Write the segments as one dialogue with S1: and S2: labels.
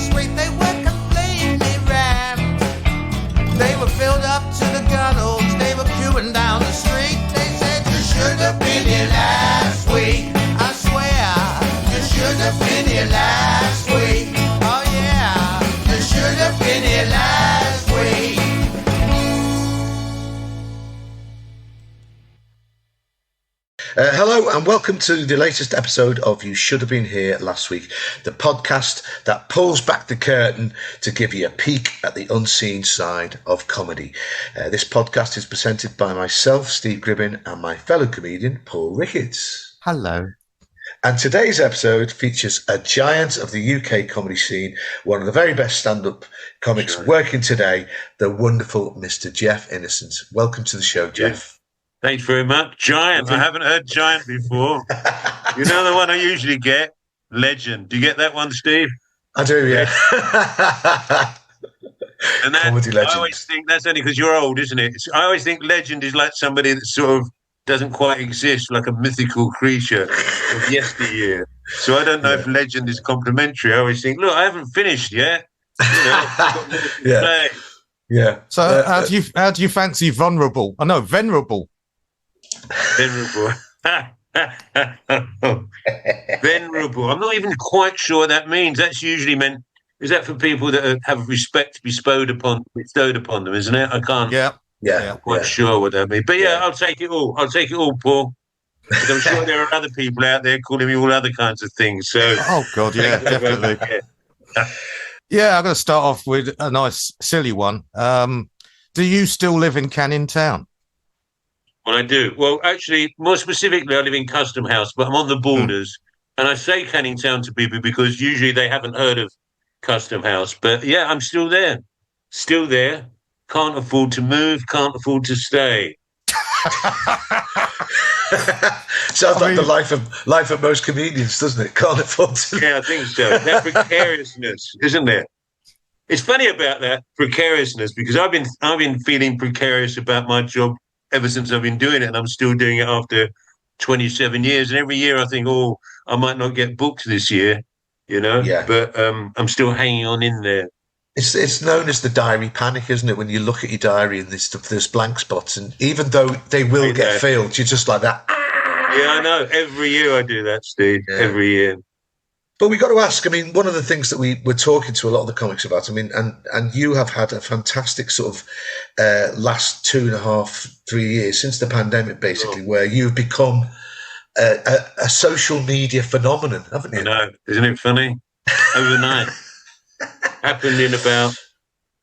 S1: street, they were completely rammed. They were filled up to the gunnels, they were queuing down the street. They said, you should have been here last week. I swear, you should have been here last week. Oh yeah, you should have been here last week.
S2: Hello and welcome to the latest episode of You Should Have Been Here Last Week, the podcast that pulls back the curtain to give you a peek at the unseen side of comedy. This podcast is presented by myself, Steve Gribbin, and my fellow comedian, Paul Ricketts.
S3: Hello.
S2: And today's episode features a giant of the UK comedy scene, one of the very best stand-up comics working today, the wonderful Mr. Jeff Innocent. Welcome to the show, Jeff.
S4: Thanks very much. Giant. I haven't heard Giant before. You know the one I usually get? Legend. Do you get that one, Steve?
S2: I do, yeah.
S4: And that,
S2: Comedy legend.
S4: I always think that's only because you're old, isn't it? I always think legend is like somebody that sort of doesn't quite exist, like a mythical creature of yesteryear. So I don't know if legend is complimentary. I always think, look, I haven't finished yet. You know, I've got more to say.
S2: Yeah.
S3: So how do you fancy vulnerable? I know venerable.
S4: Venerable. Venerable. I'm not even quite sure what that means. That's usually meant. Is that for people that have respect bestowed upon them? Isn't it? I can't.
S3: Yeah.
S4: Quite sure what that means. But yeah, I'll take it all. I'll take it all, Paul. Because I'm sure there are other people out there calling me all other kinds of things. So.
S3: Oh God, yeah, definitely. Yeah, I'm going to start off with a nice silly one. Do you still live in Canning Town?
S4: Well, I do. Well, actually, more specifically, I live in Custom House, but I'm on the borders. And I say Canning Town to people because usually they haven't heard of Custom House. But yeah, I'm still there. Still there. Can't afford to move, can't afford to stay.
S2: Sounds like the life of most comedians, doesn't it? Can't afford to.
S4: Yeah, I think so. That precariousness, isn't there? It's funny about that precariousness because I've been feeling precarious about my job ever since I've been doing it, and I'm still doing it after 27 years. And every year I think, oh, I might not get booked this year, you know.
S2: Yeah.
S4: But I'm still hanging on in there.
S2: It's known as the diary panic, isn't it? When you look at your diary and there's blank spots, and even though they will get filled, you're just like that.
S4: Yeah, I know. Every year I do that, Steve. Yeah. Every year.
S2: But we got to ask, I mean, one of the things that we're talking to a lot of the comics about, I mean, and you have had a fantastic sort of last 2.5, 3 years since the pandemic, basically, where you've become a social media phenomenon, haven't you?
S4: I know. Isn't it funny? Overnight. Happened in about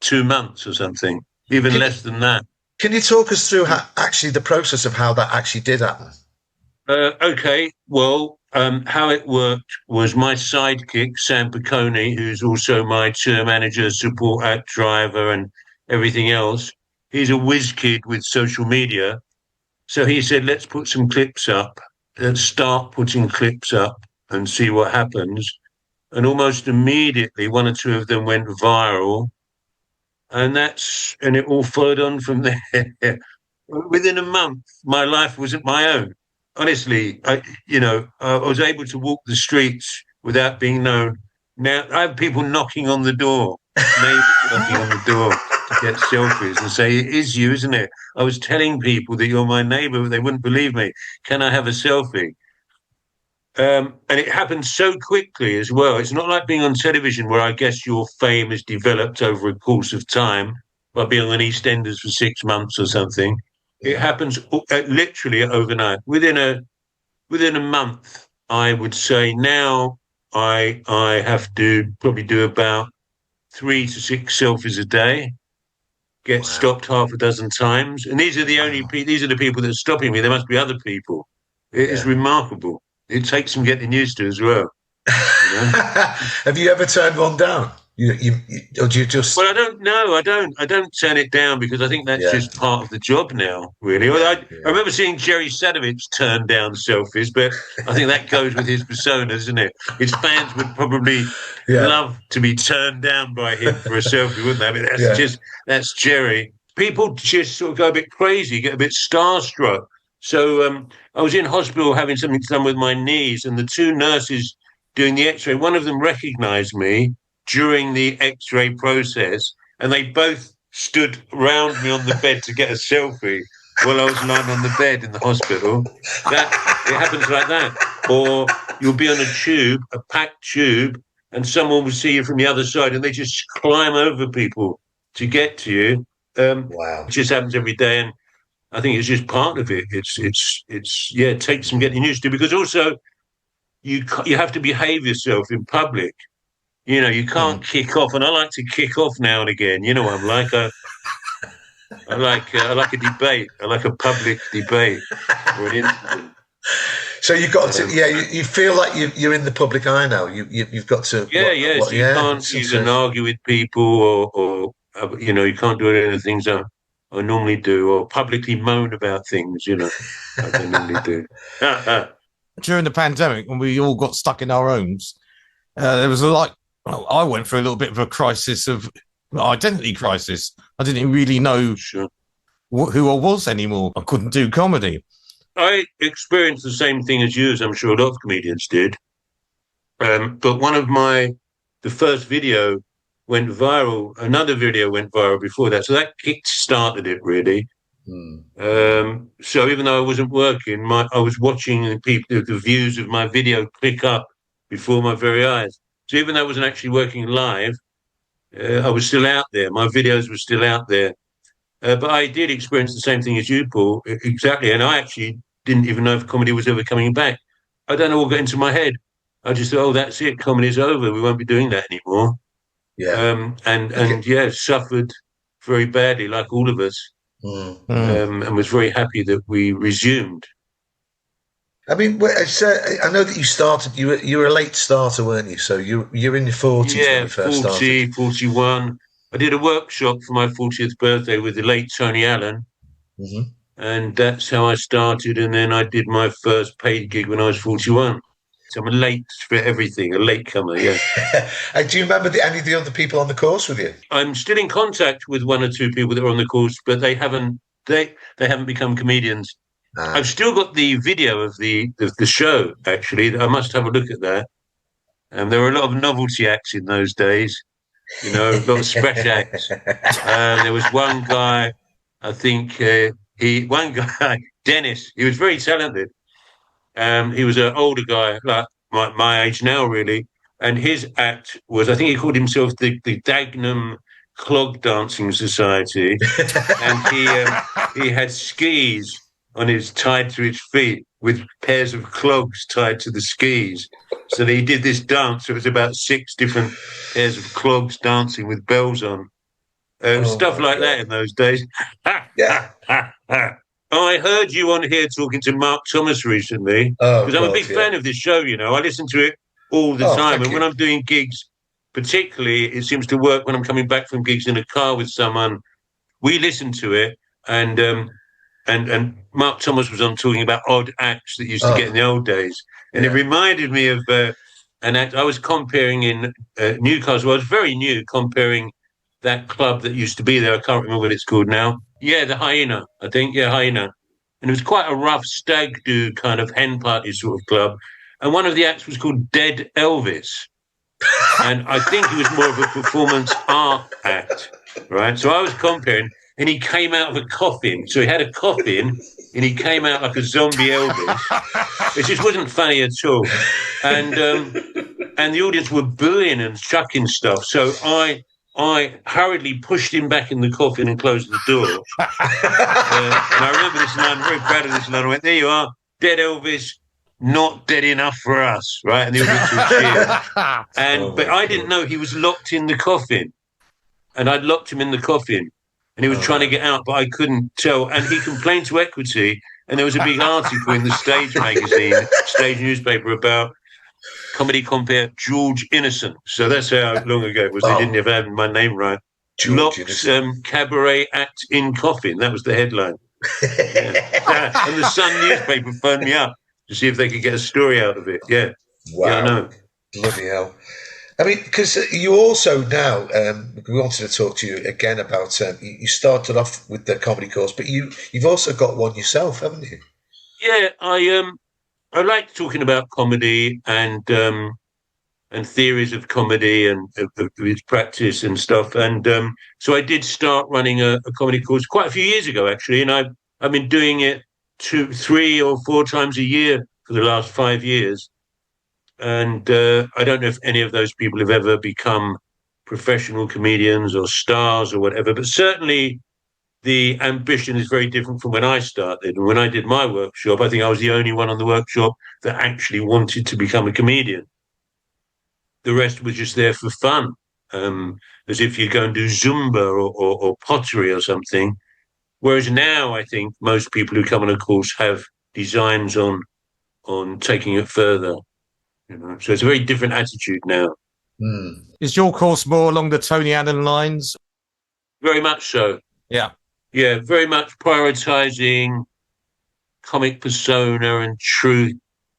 S4: 2 months or something, even less than that.
S2: Can you talk us through actually the process of how that actually did happen?
S4: Okay, well, how it worked was my sidekick, Sam Piccone, who's also my tour manager, support act, driver, and everything else. He's a whiz kid with social media. So he said, let's put some clips up. Let's start putting clips up and see what happens. And almost immediately, one or two of them went viral. And it all followed on from there. Within a month, my life wasn't my own. Honestly, I was able to walk the streets without being known. Now I have people knocking on the door, neighbors knocking on the door to get selfies and say, "It is you, isn't it?" I was telling people that you're my neighbor, but they wouldn't believe me. Can I have a selfie? And it happened so quickly as well. It's not like being on television where I guess your fame is developed over a course of time by being on EastEnders for 6 months or something. It happens literally overnight. Within a month, I would say now I have to probably do about 3 to 6 selfies a day. Get stopped half a dozen times, and these are the people that are stopping me. There must be other people. It is remarkable. It takes some getting used to as well. You know?
S2: Have you ever turned one down? Or do you just?
S4: Well, I don't know. I don't turn it down because I think that's just part of the job now, really. I remember seeing Jerry Sadovich turn down selfies, but I think that goes with his persona, doesn't it? His fans would probably love to be turned down by him for a selfie, wouldn't they? But that's Jerry. People just sort of go a bit crazy, get a bit starstruck. So I was in hospital having something done with my knees, and the two nurses doing the X-ray, one of them recognised me. during the X-ray process, and they both stood round me on the bed to get a selfie while I was lying on the bed in the hospital. It happens like that. Or you'll be on a tube, a packed tube, and someone will see you from the other side, and they just climb over people to get to you.
S2: Wow!
S4: It just happens every day, and I think it's just part of it. It takes some getting used to, because also you have to behave yourself in public. You know, you can't kick off, and I like to kick off now and again. You know what I'm like? I like a debate. I like a public debate.
S2: So you've got to, you feel like you're in the public eye now. You've got to,
S4: so you can't even argue with people, or you know, you can't do any of the things I normally do, or publicly moan about things. You know, like I normally do.
S3: During the pandemic, when we all got stuck in our homes, there was I went through a little bit of a crisis of identity crisis. I didn't really know who I was anymore. I couldn't do comedy.
S4: I experienced the same thing as you, as I'm sure a lot of comedians did. But the first video went viral. Another video went viral before that. So that kick-started it, really. So even though I wasn't working, I was watching the views of my video click up before my very eyes. So even though I wasn't actually working live, I was still out there. My videos were still out there. But I did experience the same thing as you, Paul, exactly. And I actually didn't even know if comedy was ever coming back. I don't know what got into my head. I just thought, oh, that's it. Comedy's over. We won't be doing that anymore. Yeah. Suffered very badly, like all of us. And was very happy that we resumed.
S2: I mean, I know that you started. You were a late starter, weren't you? So you're in your 40s when you first started.
S4: 41. I did a workshop for my 40th birthday with the late Tony Allen, and that's how I started. And then I did my first paid gig when I was 41. So I'm a late for everything, a latecomer. Yeah.
S2: Do you remember any of the other people on the course with you?
S4: I'm still in contact with one or two people that are on the course, but they haven't become comedians. I've still got the video of the show, actually. I must have a look at that. There were a lot of novelty acts in those days, you know, a lot of scratch acts. There was one guy, I think, Dennis, he was very talented. He was an older guy, like my age now, really. And his act was, I think he called himself the Dagenham Clog Dancing Society. And he had skis tied to his feet with pairs of clogs tied to the skis. So he did this dance. It was about 6 different pairs of clogs dancing with bells on. Stuff like that in those days.
S2: Yeah.
S4: I heard you on here talking to Mark Thomas recently, because I'm a big fan of this show, you know. I listen to it all the time. And when I'm doing gigs, particularly, it seems to work when I'm coming back from gigs in a car with someone. We listen to it, and Mark Thomas was on talking about odd acts that used to get in the old days. And it reminded me of an act I was comparing in Newcastle. I was very new, comparing that club that used to be there. I can't remember what it's called now. Yeah, the Hyena, I think. Yeah, Hyena. And it was quite a rough stag do kind of hen party sort of club. And one of the acts was called Dead Elvis. And I think it was more of a performance art act, right? So I was comparing, and he came out of a coffin. So he had a coffin, and he came out like a zombie Elvis. It just wasn't funny at all. And the audience were booing and chucking stuff. So I hurriedly pushed him back in the coffin and closed the door. And I remember this line, I'm very proud of this line. I went, there you are, Dead Elvis, not dead enough for us, right? And the audience would cheer. But I didn't know he was locked in the coffin. And I'd locked him in the coffin. And he was trying to get out, but I couldn't tell. And he complained to Equity, and there was a big article in the Stage magazine, Stage newspaper, about comedy compare George Innocent. So that's how long ago it was. They didn't even have my name right. Locked cabaret act in coffin. That was the headline. And the Sun newspaper phoned me up to see if they could get a story out of it. Yeah.
S2: Wow.
S4: Yeah, I know.
S2: Bloody hell. I mean, because you also now, we wanted to talk to you again about, you started off with the comedy course, but you've also got one yourself, haven't you?
S4: Yeah, I like talking about comedy, and theories of comedy and of its practice and stuff. And so I did start running a comedy course quite a few years ago, actually, and I've been doing it 2, 3, or 4 times a year for the last 5 years. And I don't know if any of those people have ever become professional comedians or stars or whatever, but certainly the ambition is very different from when I started. And when I did my workshop, I think I was the only one on the workshop that actually wanted to become a comedian. The rest was just there for fun, as if you go and do Zumba or pottery or something. Whereas now, I think most people who come on a course have designs on taking it further. So it's a very different attitude now.
S3: Is your course more along the Tony Allen lines?
S4: Very much so.
S3: Yeah.
S4: Yeah, very much prioritizing comic persona and truth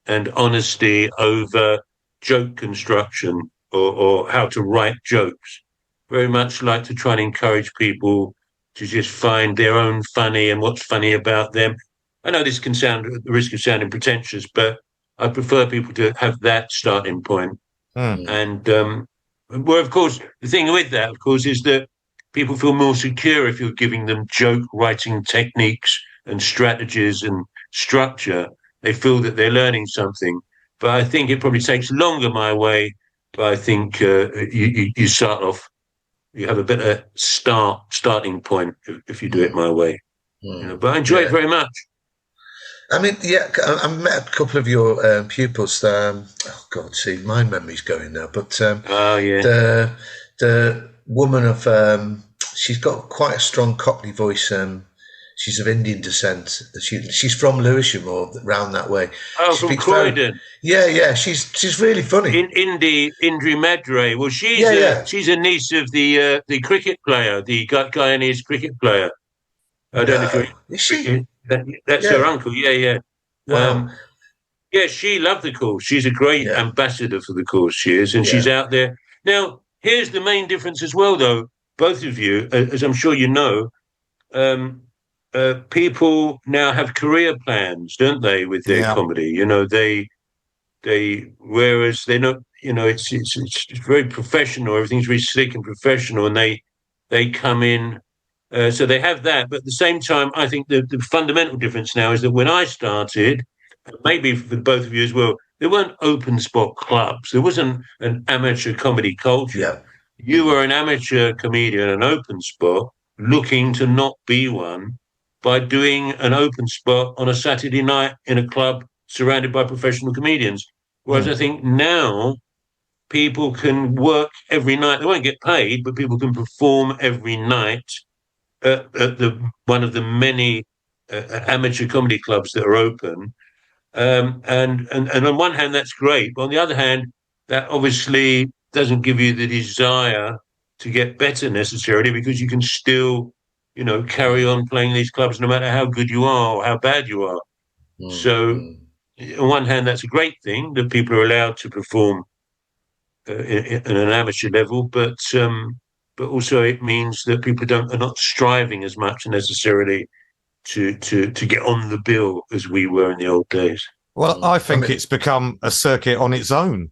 S4: and honesty over joke construction or how to write jokes. Very much like to try and encourage people to just find their own funny and what's funny about them. I know this can sound at the risk of sounding pretentious, but I prefer people to have that starting point. And well, of course, the thing with that, of course, is that people feel more secure if you're giving them joke writing techniques and strategies and structure. They feel that they're learning something. But I think it probably takes longer my way. But I think you start off, you have a better starting point if you do it my way. But I enjoy it very much.
S2: I mean, yeah, I met a couple of your pupils. Oh God, see, my memory's going now. But the woman of she's got quite a strong Cockney voice. She's of Indian descent. She's from Lewisham or round that way.
S4: Oh, from Croydon.
S2: Yeah. She's really funny.
S4: Indri Madre. Well, she's a niece of the cricket player, the Guyanese cricket player. I don't know if
S2: is she?
S4: That's her uncle. Yeah.
S2: Wow.
S4: She loved the course. She's a great ambassador for the course. She is, and she's out there now. Here's the main difference as well, though. Both of you, as I'm sure you know, people now have career plans, don't they, with their comedy? Whereas they're not. It's very professional. Everything's very slick and professional, and they come in. So they have that, but at the same time, I think the fundamental difference now is that when I started, maybe for both of you as well, there weren't open spot clubs. There wasn't an amateur comedy culture.
S2: Yeah.
S4: You were an amateur comedian, an open spot, looking to not be one by doing an open spot on a Saturday night in a club surrounded by professional comedians. Whereas I think now people can work every night. They won't get paid, but people can perform every night at one of the many amateur comedy clubs that are open, and on one hand that's great, but on the other hand, that obviously doesn't give you the desire to get better necessarily, because you can still, carry on playing these clubs no matter how good you are or how bad you are. So, on one hand, that's a great thing that people are allowed to perform at an amateur level, but also it means that people are not striving as much necessarily to get on the bill as we were in the old days.
S3: Well, I think it's become a circuit on its own.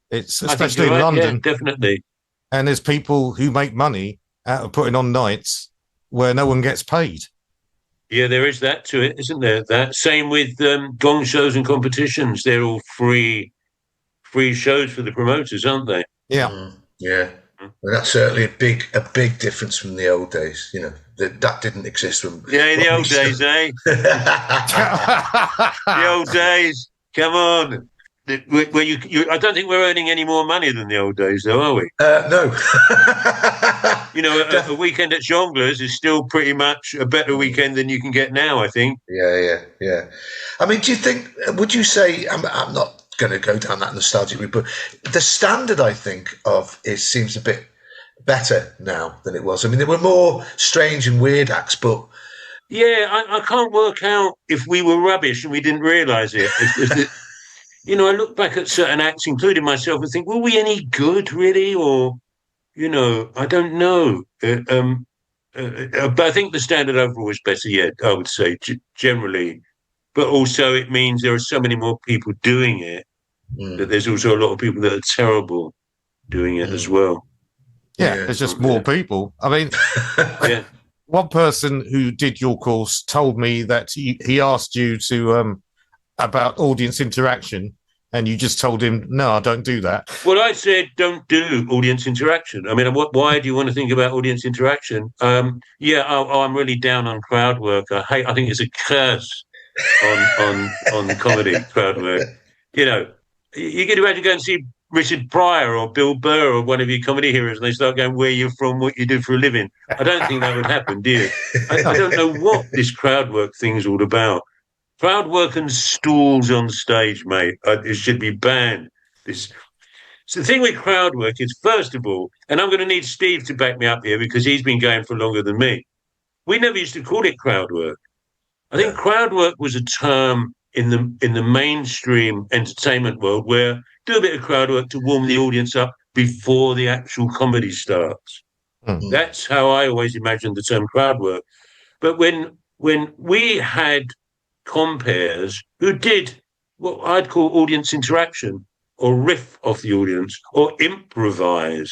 S3: It's especially in London,
S4: definitely.
S3: And there's people who make money out of putting on nights where no one gets paid.
S4: Yeah, there is that to it, isn't there? That same with gong shows and competitions. They're all free shows for the promoters, aren't they?
S3: Yeah.
S2: Yeah. Well, that's certainly a big difference from the old days. That didn't exist when.
S4: Yeah, in the old days, eh? The old days. Come on. Where I don't think we're earning any more money than the old days, though, are we?
S2: No.
S4: A weekend at Jongleurs is still pretty much a better weekend than you can get now, I think.
S2: Yeah. I mean, would you say, I'm not going to go down that nostalgic route, but the standard, I think, of it seems a bit better now than it was. I mean, there were more strange and weird acts, but
S4: I can't work out if we were rubbish and we didn't realise it. I look back at certain acts, including myself, and think, were we any good, really? Or, I don't know. But I think the standard overall is better, I would say, generally. But also it means there are so many more people doing it that there's also a lot of people that are terrible doing it as well.
S3: Yeah,
S2: Yeah.
S3: there's just more people. I mean,
S4: Yeah.
S3: one person who did your course told me that he asked you to about audience interaction, and you just told him, "No, I don't do that."
S4: Well, I said don't do audience interaction. I mean, why do you want to think about audience interaction? I'm really down on crowd work. I think it's a curse on comedy crowd work. You know, you can imagine going to see Richard Pryor or Bill Burr or one of your comedy heroes, and they start going, "Where you're from, what you do for a living." I don't think that would happen, do you? I don't know what this crowd work thing is all about. Crowd work and stools on stage, mate. It should be banned. So the thing with crowd work is, first of all, and I'm going to need Steve to back me up here because he's been going for longer than me. We never used to call it crowd work. I think crowd work was a term in the mainstream entertainment world where do a bit of crowd work to warm the audience up before the actual comedy starts. That's how I always imagined the term crowd work. But when we had compares who did what I'd call audience interaction or riff off the audience or improvise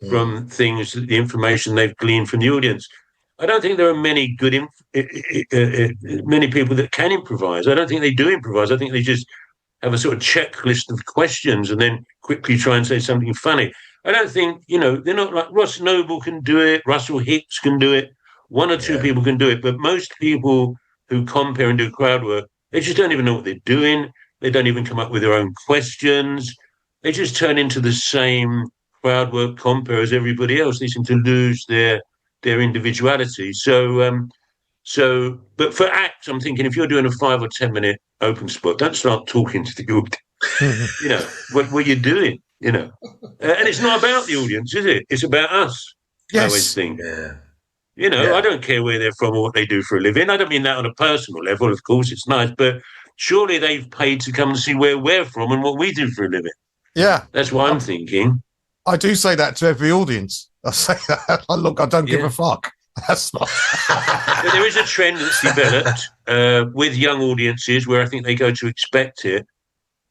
S4: from things, the information they've gleaned from the audience. I don't think there are many good, many people that can improvise. I don't think they do improvise. I think they just have a sort of checklist of questions and then quickly try and say something funny. I don't think, they're not like Ross Noble can do it, Russell Hicks can do it, one or two people can do it, but most people who compare and do crowd work, they just don't even know what they're doing. They don't even come up with their own questions. They just turn into the same crowd work compare as everybody else. They seem to lose their individuality. But for acts, I'm thinking if you're doing a 5 or 10 minute open spot, don't start talking to the audience. What you're doing, and it's not about the audience, is it? It's about us.
S3: Yes.
S4: I always think.
S2: Yeah.
S4: I don't care where they're from or what they do for a living. I don't mean that on a personal level. Of course, it's nice, but surely they've paid to come and see where we're from and what we do for a living.
S3: Yeah.
S4: That's what I'm thinking.
S3: I do say that to every audience. I say that. Look, I don't give a fuck. That's not.
S4: But there is a trend that's developed with young audiences where I think they go to expect it.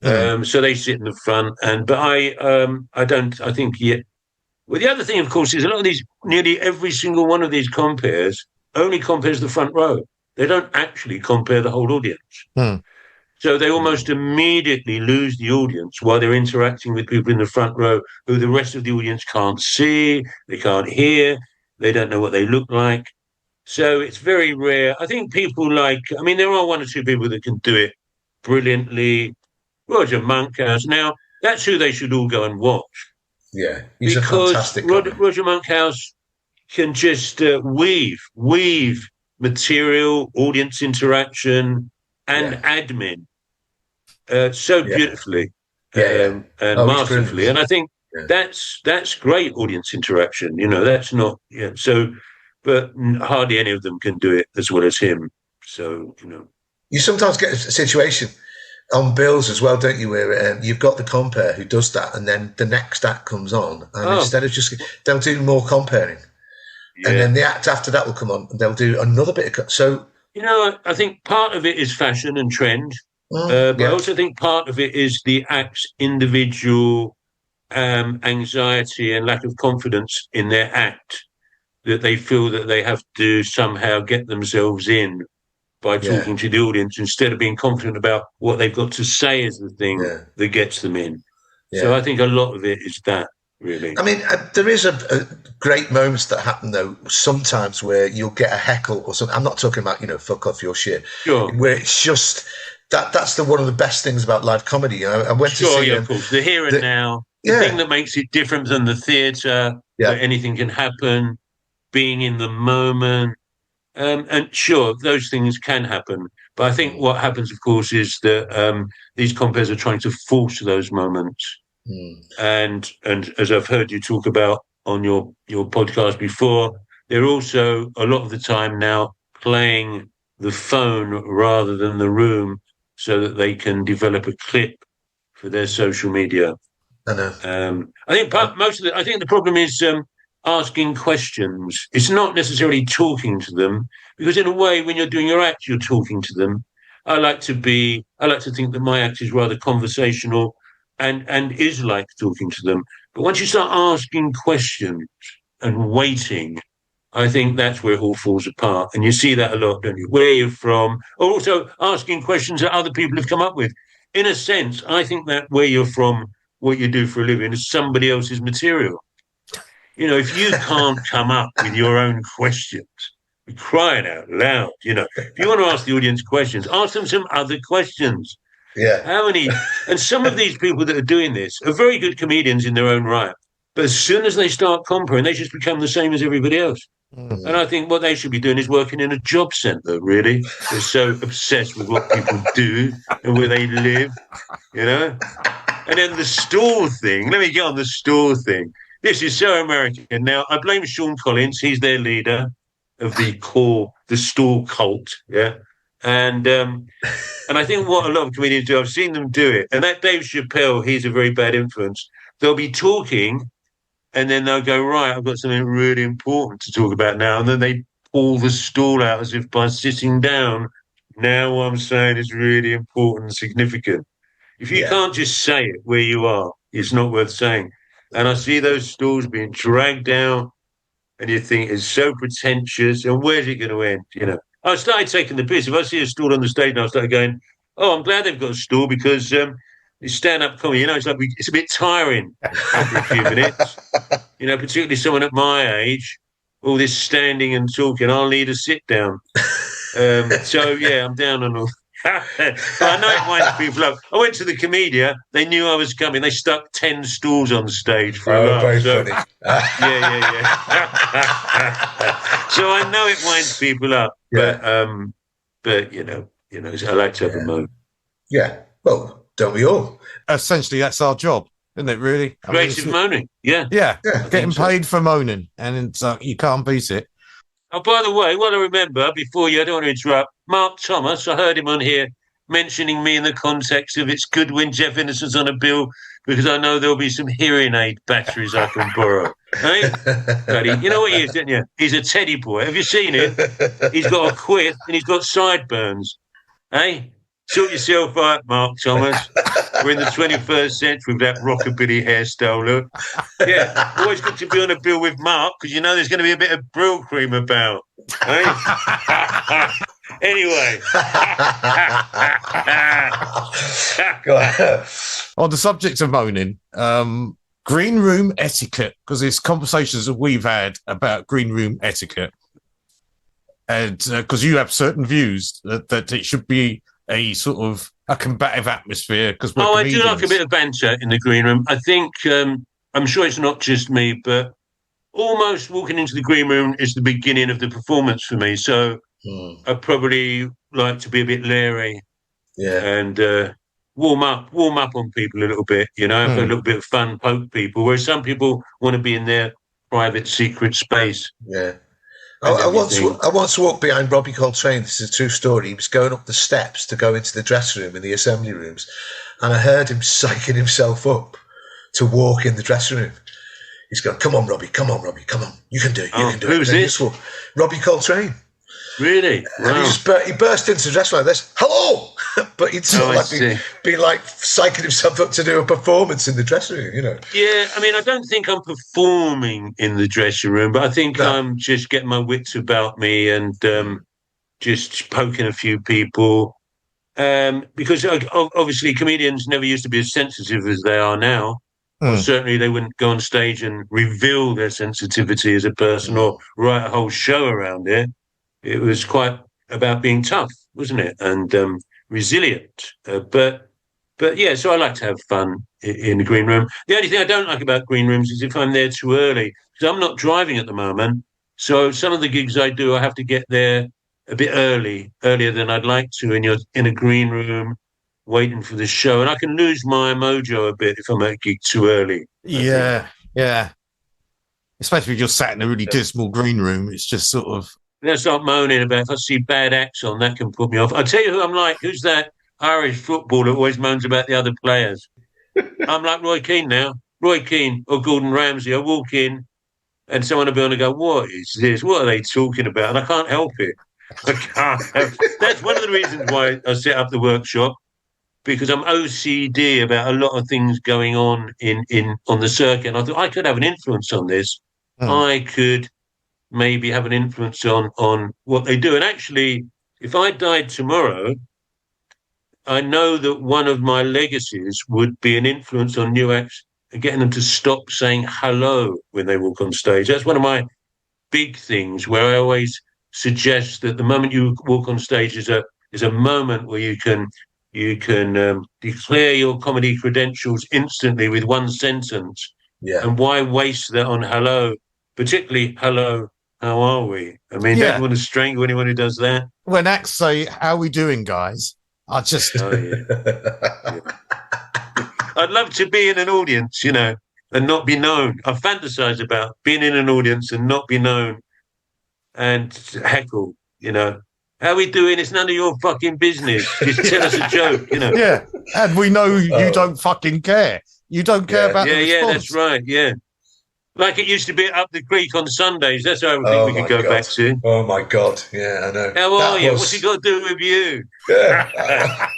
S4: So they sit in the front, I think yet. Well, the other thing, of course, is a lot of these, nearly every single one of these compares only compares the front row. They don't actually compare the whole audience. So they almost immediately lose the audience while they're interacting with people in the front row who the rest of the audience can't see, they can't hear, they don't know what they look like. So it's very rare. I think people there are one or two people that can do it brilliantly. Roger Monkhouse. Now, that's who they should all go and watch.
S2: Yeah, he's a fantastic guy.
S4: Roger Monkhouse can just weave material, audience interaction, and admin so beautifully and masterfully. And I think that's great audience interaction. That's not but hardly any of them can do it as well as him. So
S2: you sometimes get a situation on bills as well, don't you, where you've got the compare who does that, and then the next act comes on, and instead of they'll do more comparing, and then the act after that will come on, and they'll do another bit of so.
S4: I think part of it is fashion and trend, but I also think part of it is the act's individual anxiety and lack of confidence in their act, that they feel that they have to somehow get themselves in by talking to the audience instead of being confident about what they've got to say is the thing that gets them in. So I think a lot of it is that, really.
S2: I mean, there is a great moments that happen, though, sometimes where you'll get a heckle or something. I'm not talking about, fuck off your shit.
S4: Sure.
S2: Where it's just, that's one of the best things about live comedy. I went to see
S4: of course. The here and now, the thing that makes it different than the theatre, where anything can happen, being in the moment. And sure, those things can happen. But I think what happens, of course, is that these compares are trying to force those moments. And as I've heard you talk about on your podcast before, they're also a lot of the time now playing the phone rather than the room so that they can develop a clip for their social media.
S2: I know.
S4: I think I think the problem is asking questions. It's not necessarily talking to them, because in a way, when you're doing your act, you're talking to them. I like to think that my act is rather conversational, and is like talking to them. But once you start asking questions and waiting, I think that's where it all falls apart. And you see that a lot, don't you? Where you're from, or also asking questions that other people have come up with. In a sense, I think that where you're from, what you do for a living, is somebody else's material. If you can't come up with your own questions, you're crying out loud, if you want to ask the audience questions, ask them some other questions.
S2: Yeah.
S4: How many? And some of these people that are doing this are very good comedians in their own right. But as soon as they start comparing, they just become the same as everybody else.
S2: Mm.
S4: And I think what they should be doing is working in a job centre, really. They're so obsessed with what people do and where they live, And then the store thing. Let me get on the store thing. This is so American. Now, I blame Sean Collins. He's their leader of the store cult, yeah? And I think what a lot of comedians do, I've seen them do it. And that Dave Chappelle, he's a very bad influence. They'll be talking, and then they'll go, right, I've got something really important to talk about now. And then they pull the stool out as if by sitting down, now what I'm saying is really important and significant. If you can't just say it where you are, it's not worth saying. And I see those stools being dragged down, and you think it's so pretentious, and where's it going to end, I started taking the piss. If I see a stool on the stage now, I start going, oh, I'm glad they've got a stool because it's stand-up comedy. It's a bit tiring after a few minutes. Particularly someone at my age, all this standing and talking, I'll need a sit-down. I'm down on all. But I know it winds people up. I went to the Commedia. They knew I was coming. They stuck 10 stools on the stage for a laugh.
S2: Very funny.
S4: Yeah. So I know it winds people up. But I like to have a moan.
S2: Yeah. Well, don't we all?
S3: Essentially, that's our job, isn't it? Really,
S4: Creative moaning. Yeah.
S3: Getting paid for moaning, and it's you can't beat it.
S4: Oh, by the way, what I remember before I don't want to interrupt, Mark Thomas, I heard him on here mentioning me in the context of it's good when Jeff Innocent's on a bill because I know there'll be some hearing aid batteries I can borrow. Hey? You know what he is, don't you? He's a teddy boy. Have you seen him? He's got a quiff and he's got sideburns. Hey? Sort yourself out, Mark Thomas. We're in the 21st century with that rockabilly hairstyle look. Yeah, always good to be on a bill with Mark because there's going to be a bit of Brill cream about. Eh? Anyway.
S3: On the subject of moaning, green room etiquette, because there's conversations that we've had about green room etiquette. And because you have certain views that it should be a sort of a combative atmosphere.
S4: I do like a bit of banter in the green room. I think, I'm sure it's not just me, but almost walking into the green room is the beginning of the performance for me. So I probably like to be a bit leery and warm up on people a little bit, have a little bit of fun, poke people, whereas some people want to be in their private, secret space.
S2: Yeah. I once walked behind Robbie Coltrane. This is a true story. He was going up the steps to go into the dressing room in the assembly rooms, and I heard him psyching himself up to walk in the dressing room. He's going, come on, Robbie, come on. You can do it, you can do it.
S4: Who's this?
S2: Robbie Coltrane.
S4: Really? Wow.
S2: And he burst into the dressing room like this, hello! But he'd sort of been like psyching himself up to do a performance in the dressing room,
S4: Yeah, I mean, I don't think I'm performing in the dressing room, but I think I'm just getting my wits about me and just poking a few people. Because obviously comedians never used to be as sensitive as they are now. Or certainly they wouldn't go on stage and reveal their sensitivity as a person or write a whole show around it. It was quite about being tough, wasn't it? And resilient. But yeah, so I like to have fun in the green room. The only thing I don't like about green rooms is if I'm there too early, because I'm not driving at the moment. So some of the gigs I do, I have to get there a bit earlier than I'd like to. And you're in a green room waiting for the show. And I can lose my mojo a bit if I'm at a gig too early.
S3: Yeah. Especially if you're sat in a really dismal green room. It's just sort of...
S4: Let's start moaning about if I see bad acts on, that can put me off. I'll tell you who I'm like. Who's that Irish footballer that always moans about the other players? I'm like Roy Keane now. Roy Keane or Gordon Ramsay. I walk in and someone will be on and go, what is this? What are they talking about? And I can't help it. That's one of the reasons why I set up the workshop, because I'm OCD about a lot of things going on on the circuit. And I thought I could have an influence on this. I could maybe have an influence on what they do. And actually, if I died tomorrow, I know that one of my legacies would be an influence on new acts and getting them to stop saying hello when they walk on stage. That's one of my big things where I always suggest that the moment you walk on stage is a moment where you can declare your comedy credentials instantly with one sentence.
S2: Yeah.
S4: And why waste that on hello, particularly hello, how are we? I mean, don't you want to strangle anyone who does that?
S3: When acts say, "How we doing, guys?" I just
S4: Oh, yeah. I'd love to be in an audience, and not be known. I fantasize about being in an audience and not be known and heckle, How we doing? It's none of your fucking business. Just tell us a joke,
S3: Yeah, and we know you don't fucking care. You don't care about the response.
S4: Yeah, that's right, yeah. Like it used to be up the creek on Sundays. That's how I think we could go back to.
S2: Oh, my God. Yeah, I know.
S4: How are you? What's it got to do with you?
S2: Yeah.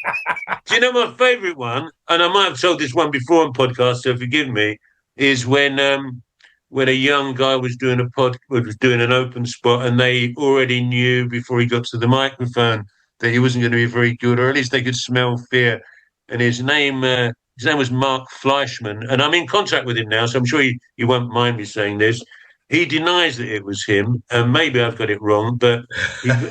S4: Do you know my favourite one? And I might have told this one before on podcast, so forgive me, is when a young guy was doing an open spot, and they already knew before he got to the microphone that he wasn't going to be very good, or at least they could smell fear. And his name was Mark Fleischman, and I'm in contact with him now, so I'm sure he won't mind me saying this. He denies that it was him, and maybe I've got it wrong, but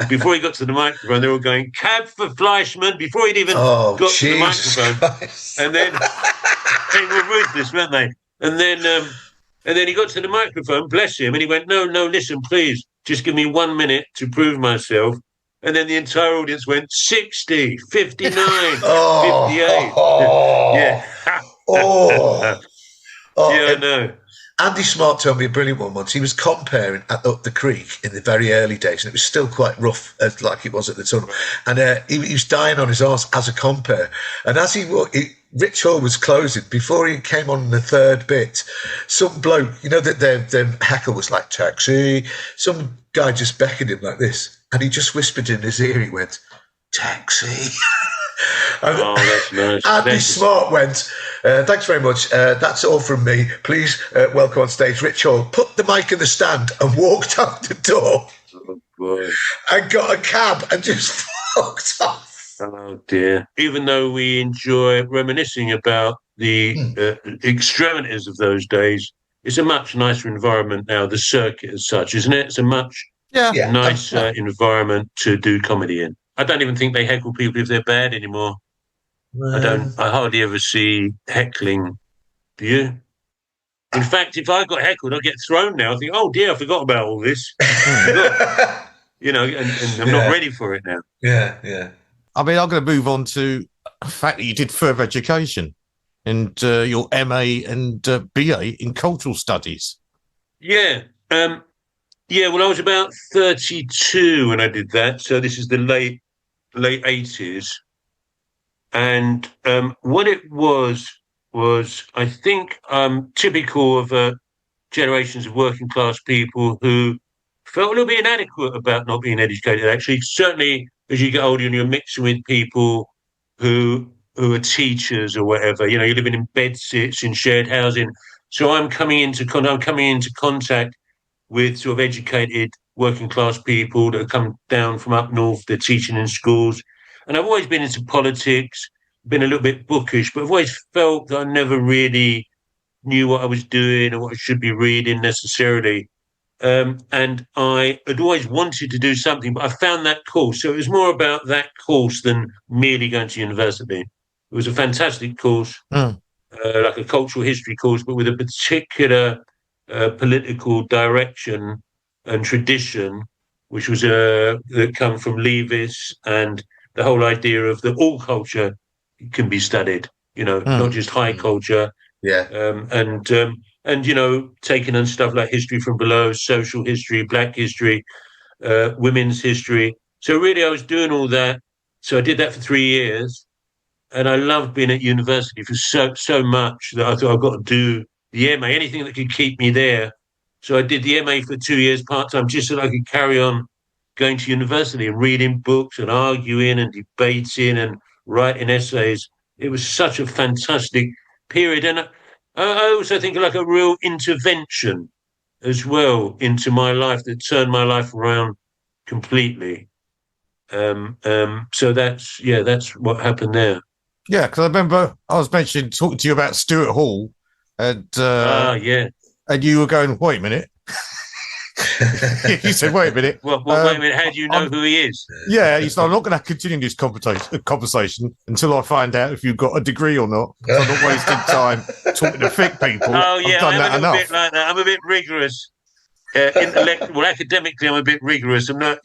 S4: before he got to the microphone, they were going, "Cab for Fleischman," before he'd even got to the microphone.
S2: Christ.
S4: And then they were ruthless, weren't they? And then he got to the microphone, bless him, and he went, no, listen, please, just give me 1 minute to prove myself. And then the entire audience went 60, 59, 58. Yeah. Yeah, I know.
S2: Andy Smart told me a brilliant one once. He was comparing at Up the Creek in the very early days, and it was still quite rough, like it was at the tunnel. And he was dying on his arse as a compare. And as Rich Hall was closing, before he came on the third bit, some bloke, that their heckle was like, "Taxi." Some guy just beckoned him like this, and he just whispered in his ear, he went, "Taxi."
S4: Oh, that's nice.
S2: Andy Smart went, "Thanks very much. That's all from me. Please welcome on stage Rich Hall." Put the mic in the stand and walked out the door.
S4: Oh, boy.
S2: And got a cab and just fucked off.
S4: Oh, dear. Even though we enjoy reminiscing about the extremities of those days, it's a much nicer environment now, the circuit as such, isn't it? It's a much nicer environment to do comedy in. I don't even think they heckle people if they're bad anymore. I hardly ever see heckling. Do you? In fact, if I got heckled, I'd get thrown now. I think, oh dear, I forgot about all this. And I'm not ready for it now.
S2: Yeah.
S3: I mean, I'm going to move on to the fact that you did further education and your MA and BA in cultural studies.
S4: Yeah. Well, I was about 32 when I did that. So this is the late 80s. And what it was I think typical of generations of working class people who felt a little bit inadequate about not being educated. Actually, certainly as you get older and you're mixing with people who are teachers or whatever, you're living in bedsits in shared housing. So I'm coming into contact with sort of educated working class people that have come down from up north. They're teaching in schools, and I've always been into politics, been a little bit bookish, but I've always felt that I never really knew what I was doing or what I should be reading necessarily. And I had always wanted to do something, but I found that course. So it was more about that course than merely going to university. It was a fantastic course, like a cultural history course, but with a particular political direction and tradition, which was that come from Leavis, and the whole idea of that all culture can be studied, not just high culture.
S2: Yeah.
S4: And taking on stuff like history from below, social history, black history, women's history. So really I was doing all that. So I did that for 3 years, and I loved being at university for so much that I thought I've got to do the MA, anything that could keep me there. So I did the MA for 2 years part-time, just so that I could carry on going to university and reading books and arguing and debating and writing essays. it was such a fantastic period. And I also think like a real intervention as well into my life that turned my life around completely. So that's what happened there.
S3: Yeah, because I remember I was talking to you about Stuart Hall, and
S4: Yeah.
S3: and you were going, wait a minute. You said, wait a minute.
S4: Well, wait a minute. How do you know who he is?
S3: Yeah, he said, I'm not going to continue this conversation until I find out if you've got a degree or not. I'm not wasting time talking to thick people.
S4: Oh, yeah,
S3: I've done
S4: I'm
S3: that
S4: a little
S3: enough.
S4: bit like that. I'm a bit rigorous. Academically, I'm a bit rigorous. I'm not,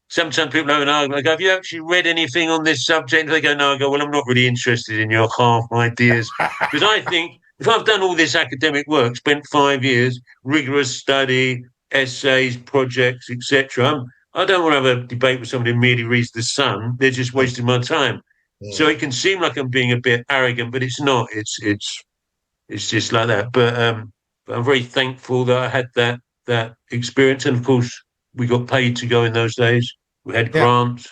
S4: sometimes people have an argument. I go, have you actually read anything on this subject? They go, no. I go, well, I'm not really interested in your half ideas. Because I think if I've done all this academic work, spent 5 years, rigorous study, essays, projects, etc., I don't want to have a debate with somebody who merely reads The Sun. They're just wasting my time. So it can seem like I'm being a bit arrogant, but it's not. It's just like that. But I'm very thankful that I had that experience. And of course, we got paid to go in those days. We had grants.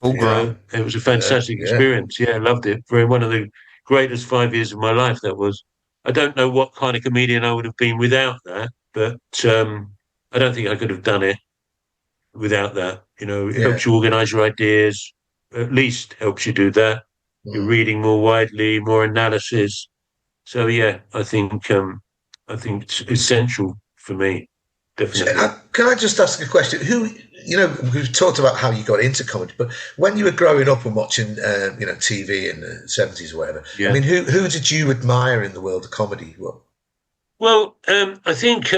S3: All grant.
S4: It was a fantastic experience. Yeah, I loved it. One of the greatest 5 years of my life, that was. I don't know what kind of comedian I would have been without that, but I don't think I could have done it without that. It helps you organise your ideas, at least helps you do that. You're reading more widely, more analysis. So, yeah, I think it's essential for me. Definitely.
S2: Can I just ask a question? We've talked about how you got into comedy, but when you were growing up and watching, TV in the 70s or whatever, I mean, who did you admire in the world of comedy?
S4: Well, I think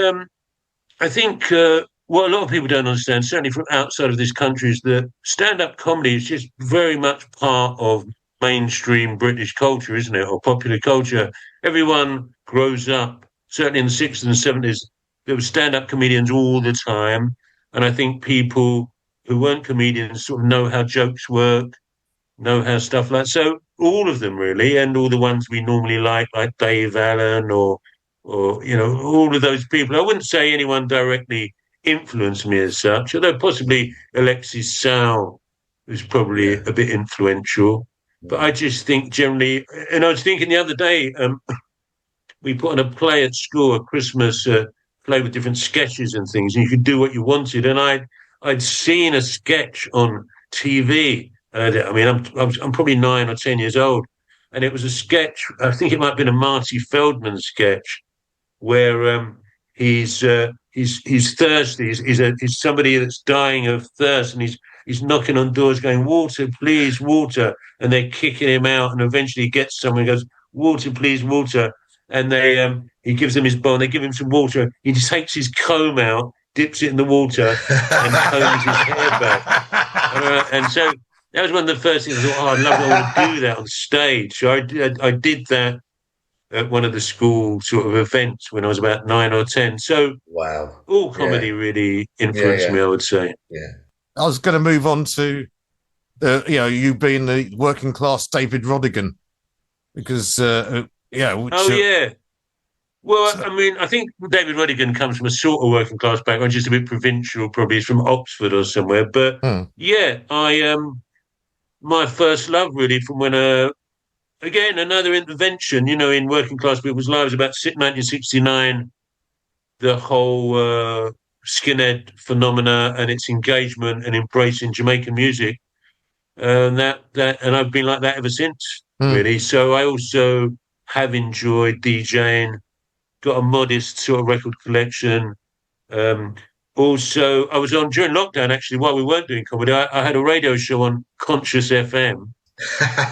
S4: what a lot of people don't understand, certainly from outside of this country, is that stand-up comedy is just very much part of mainstream British culture, isn't it, or popular culture. Everyone grows up, certainly in the 60s and 70s, there were stand-up comedians all the time. And I think people who weren't comedians sort of know how jokes work, know how stuff like... So all of them, really, and all the ones we normally like Dave Allen or all of those people. I wouldn't say anyone directly influenced me as such, although possibly Alexis Sow was probably a bit influential. But I just think generally... And I was thinking the other day, we put on a play at school, a Christmas play with different sketches and things, and you could do what you wanted. And I'd seen a sketch on TV. I mean, I'm probably 9 or 10 years old, and it was a sketch. I think it might have been a Marty Feldman sketch, where he's thirsty. He's somebody that's dying of thirst, and he's knocking on doors, going, "Water, please, water," and they're kicking him out. And eventually, he gets someone and goes, "Water, please, water." And he gives them his bowl, and they give him some water. He just takes his comb out, dips it in the water, and combs his hair back. And so that was one of the first things I thought, I'd love to do that on stage. So I did that at one of the school sort of events when I was about 9 or 10. So
S2: wow,
S4: all comedy really influenced me, I would say.
S2: Yeah.
S3: I was going to move on to, you being the working class David Rodigan, because...
S4: Well, I mean, I think David Rodigan comes from a sort of working class background, just a bit provincial, probably. He's from Oxford or somewhere. But my first love really from when, again, another intervention, in working class people's lives about 1969, the whole skinhead phenomena and its engagement and embrace in Jamaican music. And and I've been like that ever since, really. So I also have enjoyed DJing, got a modest sort of record collection. Also, I was on during lockdown, actually, while we weren't doing comedy. I had a radio show on Conscious FM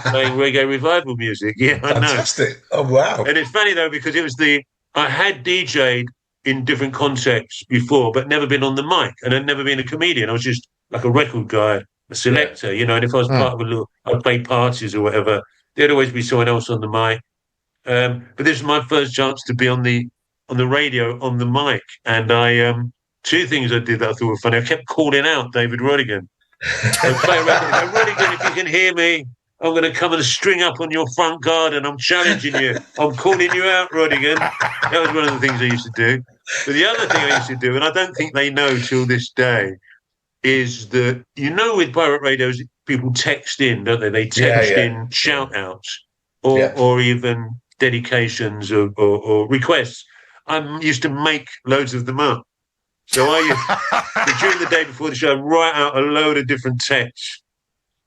S4: playing reggae revival music. Yeah, I know.
S2: Fantastic. Oh, wow.
S4: And it's funny, though, because I had DJed in different contexts before, but never been on the mic, and I'd never been a comedian. I was just like a record guy, a selector, and if I was part of I'd play parties or whatever, there'd always be someone else on the mic. But this was my first chance to be on the radio, on the mic. And two things I did that I thought were funny. I kept calling out David Rodigan. I'd play a record, I go, "Rodigan, if you can hear me, I'm going to come and string up on your front garden. I'm challenging you. I'm calling you out, Rodigan." That was one of the things I used to do. But the other thing I used to do, and I don't think they know till this day, is that, with pirate radios, people text in, don't they? They text in shout outs or even dedications or requests. I used to make loads of them up. So during the day before the show, I'd write out a load of different texts.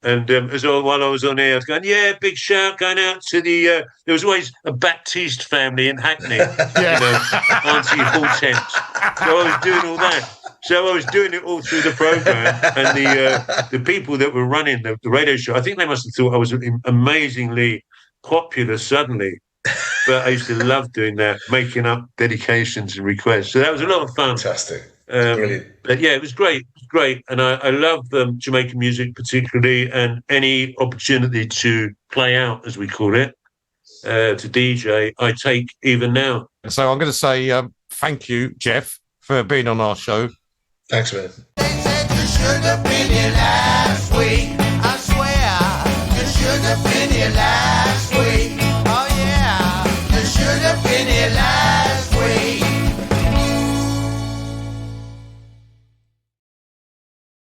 S4: And while I was on air, I was going, big shout going out to there was always a Baptiste family in Hackney, Auntie Hortense. So I was doing all that. So I was doing it all through the program, and the people that were running the radio show, I think they must have thought I was amazingly popular suddenly. But I used to love doing that, making up dedications and requests. So that was a lot of fun.
S2: Fantastic.
S4: Brilliant. But yeah, it was great. It was great. And I love Jamaican music particularly, and any opportunity to play out, as we call it, to DJ, I take even now.
S3: So I'm going to say thank you, Jeff, for being on our show.
S2: Thanks, man.
S1: They said you should have been here last week.